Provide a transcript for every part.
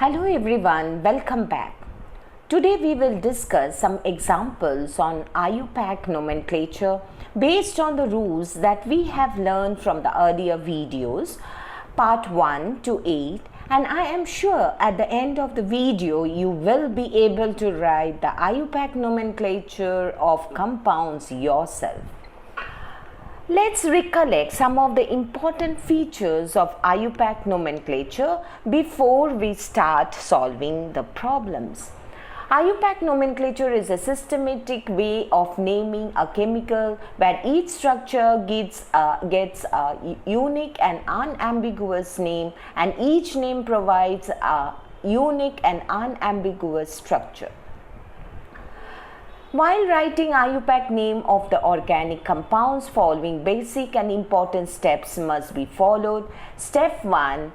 Hello everyone, welcome back. Today we will discuss some examples on IUPAC nomenclature based on the rules that we have learned from the earlier videos, part 1 to 8, and I am sure at the end of the video you will be able to write the IUPAC nomenclature of compounds yourself. Let's recollect some of the important features of IUPAC nomenclature before we start solving the problems. IUPAC nomenclature is a systematic way of naming a chemical where each structure gets a unique and unambiguous name, and each name provides a unique and unambiguous structure. While writing IUPAC name of the organic compounds, following basic and important steps must be followed. Step 1.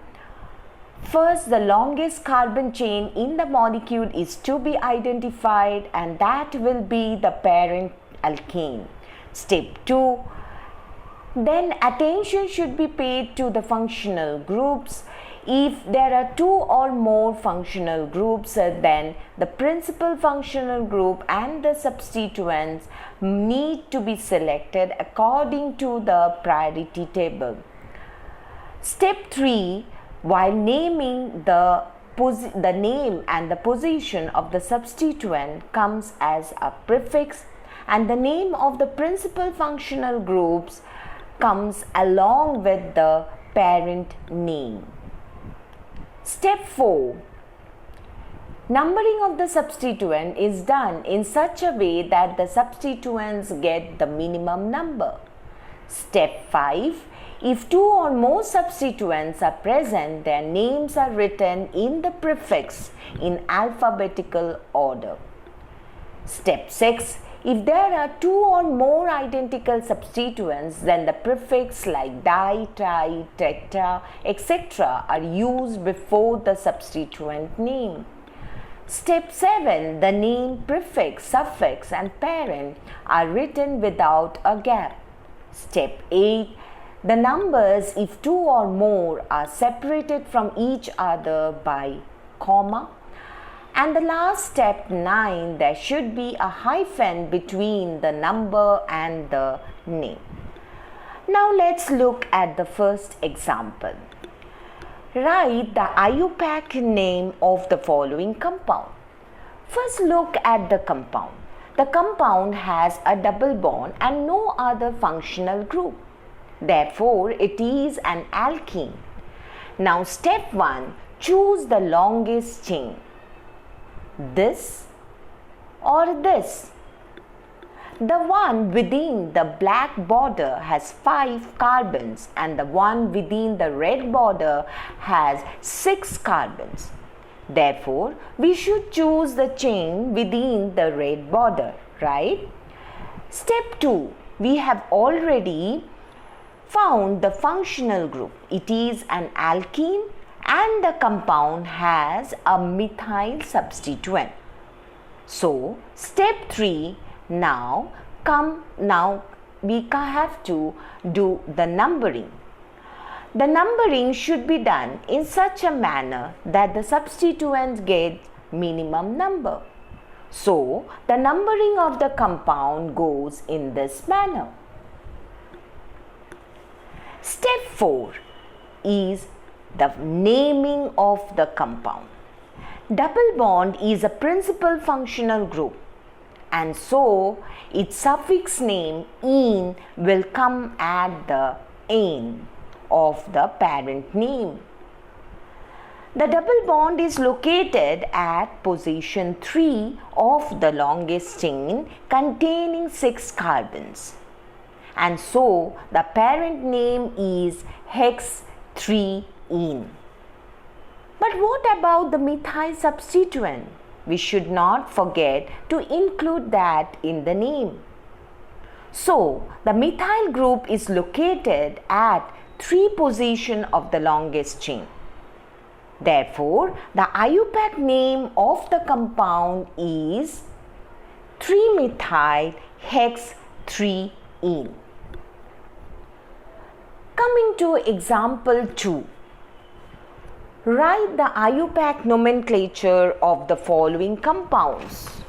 First, the longest carbon chain in the molecule is to be identified, and that will be the parent alkane. Step 2. Then attention should be paid to the functional groups. If there are two or more functional groups, then the principal functional group and the substituents need to be selected according to the priority table. Step 3. While naming the name and the position of the substituent comes as a prefix, and the name of the principal functional groups comes along with the parent name. Step 4. Numbering of the substituent is done in such a way that the substituents get the minimum number. Step 5. If two or more substituents are present, their names are written in the prefix in alphabetical order. Step 6. If there are two or more identical substituents, then the prefix like di, tri, tetra, etc. are used before the substituent name. Step 7. The name, prefix, suffix and parent are written without a gap. Step 8. The numbers, if two or more, are separated from each other by comma. And the last step 9, there should be a hyphen between the number and the name. Now let's look at the first example. Write the IUPAC name of the following compound. First, look at the compound. The compound has a double bond and no other functional group. Therefore, it is an alkene. Now step 1, choose the longest chain. This or this. The one within the black border has 5 carbons and the one within the red border has 6 carbons. Therefore, we should choose the chain within the red border, right? Step 2. We have already found the functional group. It is an alkene and the compound has a methyl substituent. So, step 3, now we have to do the numbering. The numbering should be done in such a manner that the substituents get minimum number. So, the numbering of the compound goes in this manner. Step 4 is the naming of the compound. Double bond is a principal functional group, and so its suffix name "ene" will come at the end of the parent name. The double bond is located at position 3 of the longest chain containing 6 carbons, and so the parent name is hex 3-ene. But what about the methyl substituent? We should not forget to include that in the name. So, the methyl group is located at 3 position of the longest chain. Therefore, the IUPAC name of the compound is 3-methyl hex 3-ene. Coming to example 2. Write the IUPAC nomenclature of the following compounds.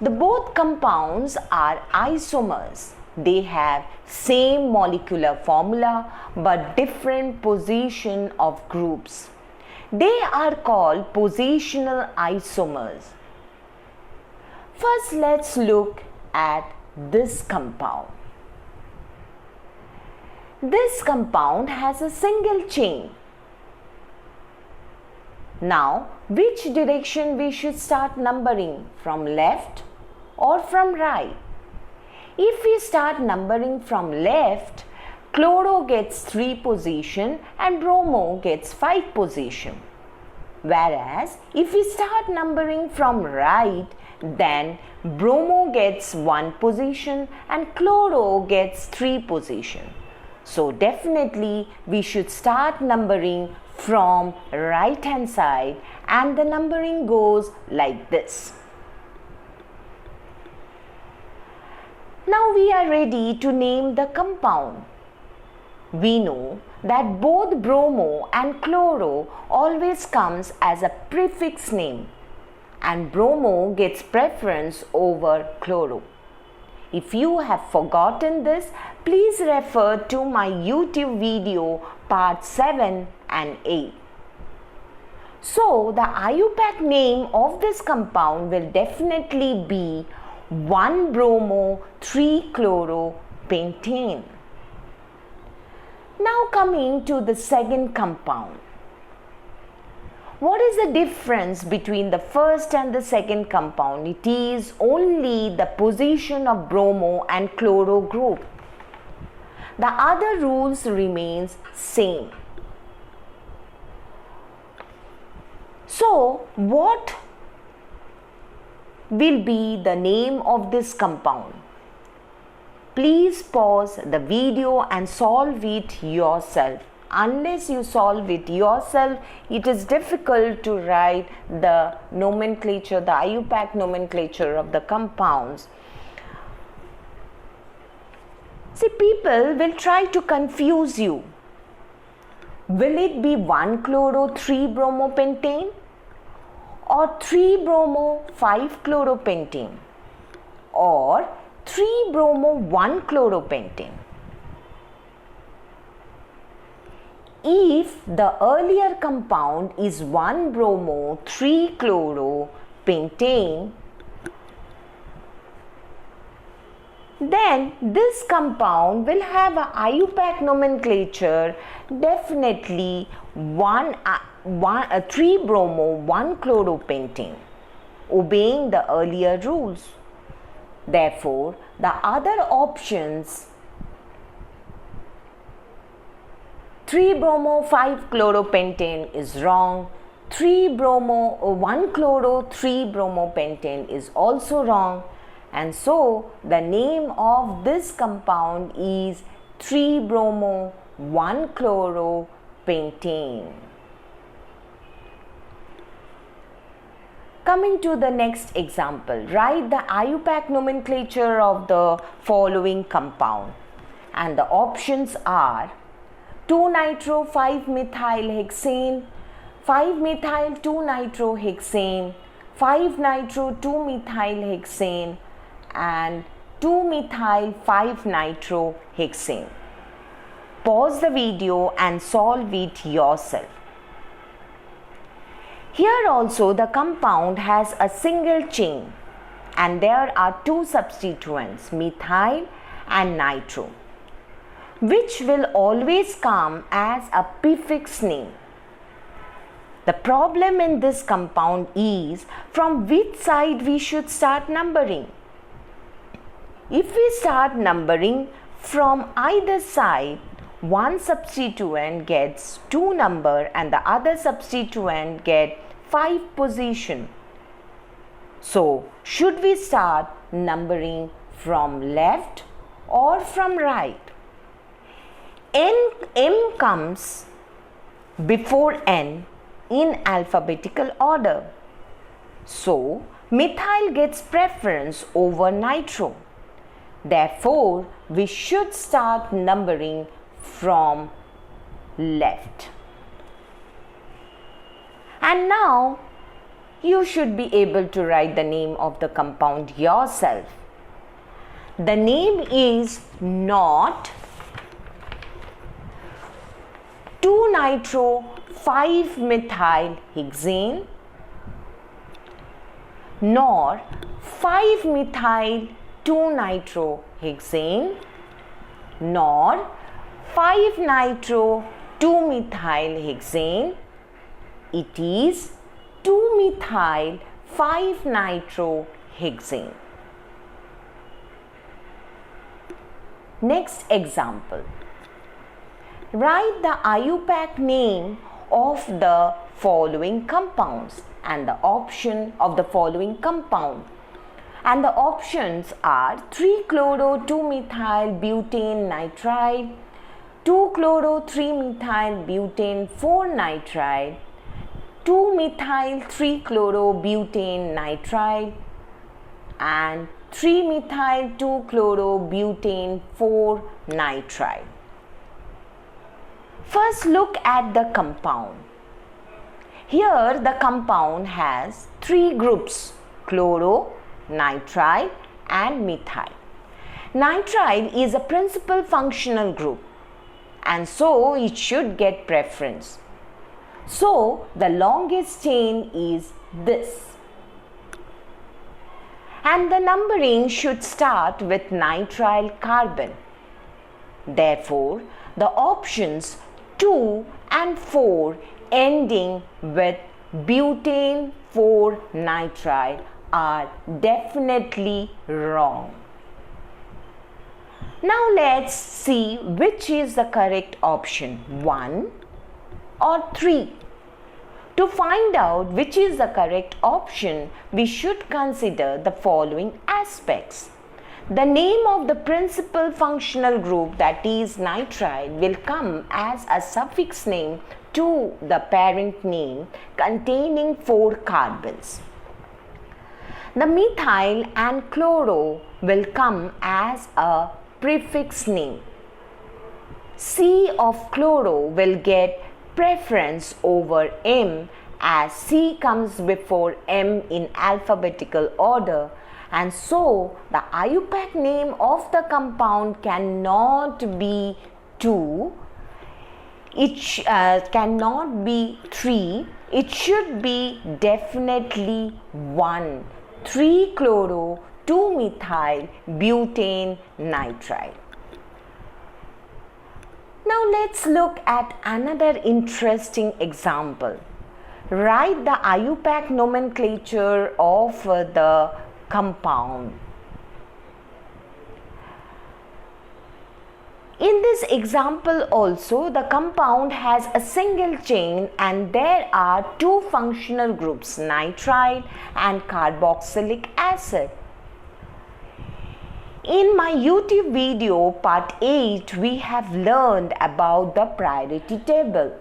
The both compounds are isomers. They have same molecular formula but different position of groups. They are called positional isomers. First, let's look at this compound. This compound has a single chain. Now, which direction we should start numbering? From left or from right? If we start numbering from left, chloro gets 3 position and bromo gets 5 position. Whereas, if we start numbering from right, then bromo gets 1 position and chloro gets 3 position. So definitely we should start numbering from right hand side, and the numbering goes like this. Now we are ready to name the compound. We know that both bromo and chloro always comes as a prefix name, and bromo gets preference over chloro. If you have forgotten this, please refer to my YouTube video part 7 and 8. So the IUPAC name of this compound will definitely be 1-bromo 3-chloro-pentane. Now coming to the second compound. What is the difference between the first and the second compound? It is only the position of bromo and chloro group. The other rules remains same. So, what will be the name of this compound? Please pause the video and solve it yourself. Unless you solve it yourself, it is difficult to write the nomenclature, the IUPAC nomenclature of the compounds. See, people will try to confuse you. Will it be 1-chloro 3-bromopentane or 3-bromo 5-chloropentane or 3-bromo 1-chloropentane? If the earlier compound is 1-bromo 3-chloropentane, then this compound will have a IUPAC nomenclature, definitely 3-bromo 1-chloropentane, obeying the earlier rules. Therefore, the other options 3-bromo 5-chloropentane is wrong. 3-bromo 1-chloro 3-bromopentane is also wrong. And so the name of this compound is 3-bromo 1-chloropentane. Coming to the next example, write the IUPAC nomenclature of the following compound. And the options are 2-nitro 5-methylhexane, 5-methyl 2-nitrohexane, 5-nitro 2-methylhexane, and 2-methyl 5-nitrohexane. Pause the video and solve it yourself. Here also the compound has a single chain and there are 2 substituents, methyl and nitro, which will always come as a prefix name. The problem in this compound is from which side we should start numbering. If we start numbering from either side, one substituent gets 2 number and the other substituent get 5 position. So, should we start numbering from left or from right? M comes before N in alphabetical order. So, methyl gets preference over nitro. Therefore, we should start numbering from left. And now you should be able to write the name of the compound yourself. The name is not 2-nitro-5-methyl-hexane nor 5-methyl-2-nitrohexane nor 5-nitro-2-methyl-hexane. It is 2-methyl-5-nitrohexane. Next example. Write the IUPAC name of the following compounds and the option of the following compound. And the options are 3-chloro-2-methyl-butane nitride, 2-chloro-3-methyl-butane 4-nitride, 2-methyl-3-chloro-butane nitride, and 3-methyl-2-chloro-butane 4-nitride. First, look at the compound. Here the compound has three groups: chloro, nitride and methyl. Nitride is a principal functional group and so it should get preference. So the longest chain is this. And the numbering should start with nitrile carbon. Therefore, the options 2 and 4 ending with butane 4-nitride are definitely wrong. Now let's see which is the correct option, 1 or 3. To find out which is the correct option, we should consider the following aspects. The name of the principal functional group, that is nitride, will come as a suffix name to the parent name containing 4 carbons. The methyl and chloro will come as a prefix name. C of chloro will get preference over M as C comes before M in alphabetical order, and so the IUPAC name of the compound cannot be 2, it cannot be 3, it should be definitely 1, 3-chloro-2-methyl-butane nitride. Now let's look at another interesting example. Write the IUPAC nomenclature of the compound. In this example also, the compound has a single chain and there are 2 functional groups, nitride and carboxylic acid. In my YouTube video part 8, we have learned about the priority table.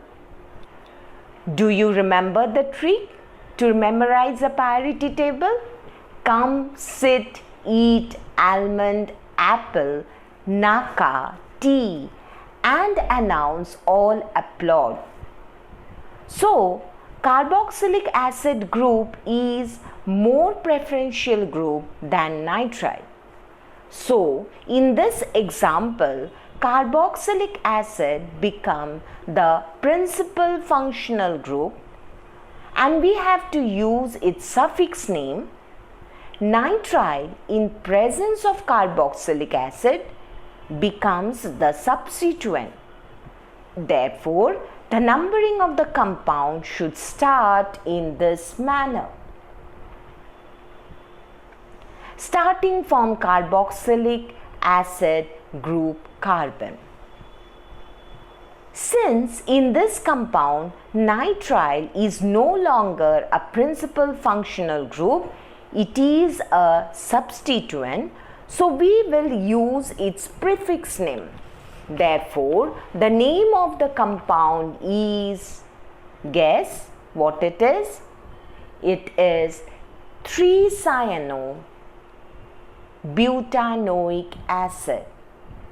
Do you remember the trick to memorize the priority table? Come, sit, eat, almond, apple, naka, tea, and announce, all applaud. So, carboxylic acid group is more preferential group than nitride. So, in this example, carboxylic acid become the principal functional group and we have to use its suffix name. Nitride in presence of carboxylic acid becomes the substituent. Therefore, the numbering of the compound should start in this manner. Starting from carboxylic acid group carbon. Since in this compound nitrile is no longer a principal functional group, it is a substituent, so we will use its prefix name. Therefore, the name of the compound is, guess what it is? It is 3-cyano-butanoic acid.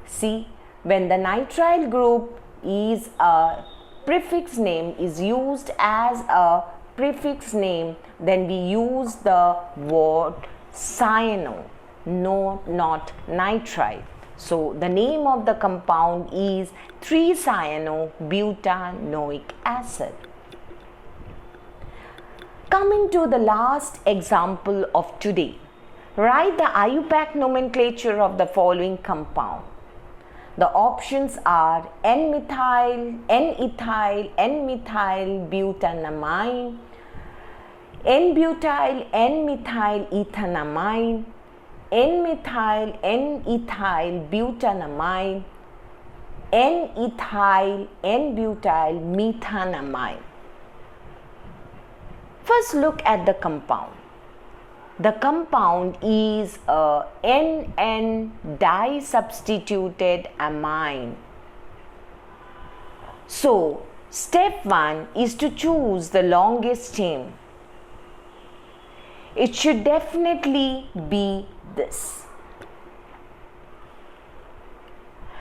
See, when the nitrile group is a prefix name is used as a prefix name, then we use the word cyano, no, not nitrite. So the name of the compound is 3-cyano-butanoic acid. Coming to the last example of today, write the IUPAC nomenclature of the following compound. The options are N-methyl, N-ethyl, N-methyl butanamine, N-butyl, N-methyl ethanamine, N-methyl, N-ethyl butanamine, N-ethyl, N-butyl methanamine. First look at the compound. The compound is a NN disubstituted amine. So, step 1 is to choose the longest chain. It should definitely be this.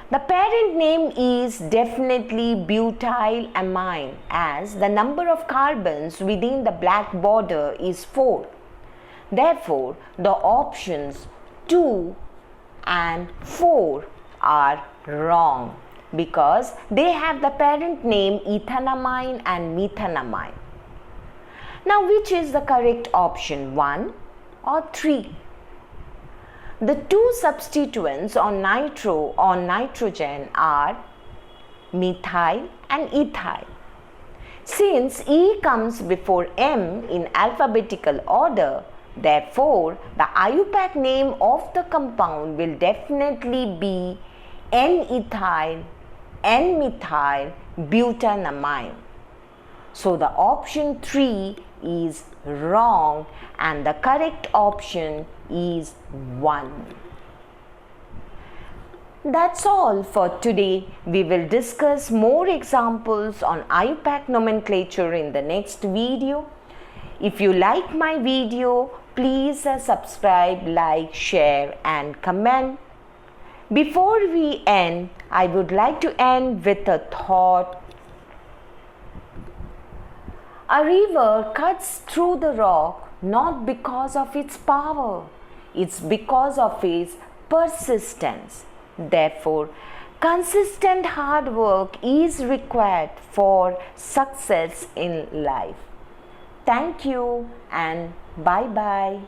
The parent name is definitely butylamine, as the number of carbons within the black border is 4. Therefore, the options 2 and 4 are wrong because they have the parent name ethanamine and methanamine. Now, which is the correct option, 1 or 3? The two substituents on nitrogen are methyl and ethyl. Since E comes before M in alphabetical order, therefore the IUPAC name of the compound will definitely be N-ethyl, N-methyl butanamine. So the option 3 is wrong and the correct option is 1. That's all for today. We will discuss more examples on IUPAC nomenclature in the next video. If you like my video, please subscribe, like, share and comment. Before we end, I would like to end with a thought. A river cuts through the rock not because of its power, it's because of its persistence. Therefore, consistent hard work is required for success in life. Thank you and bye-bye.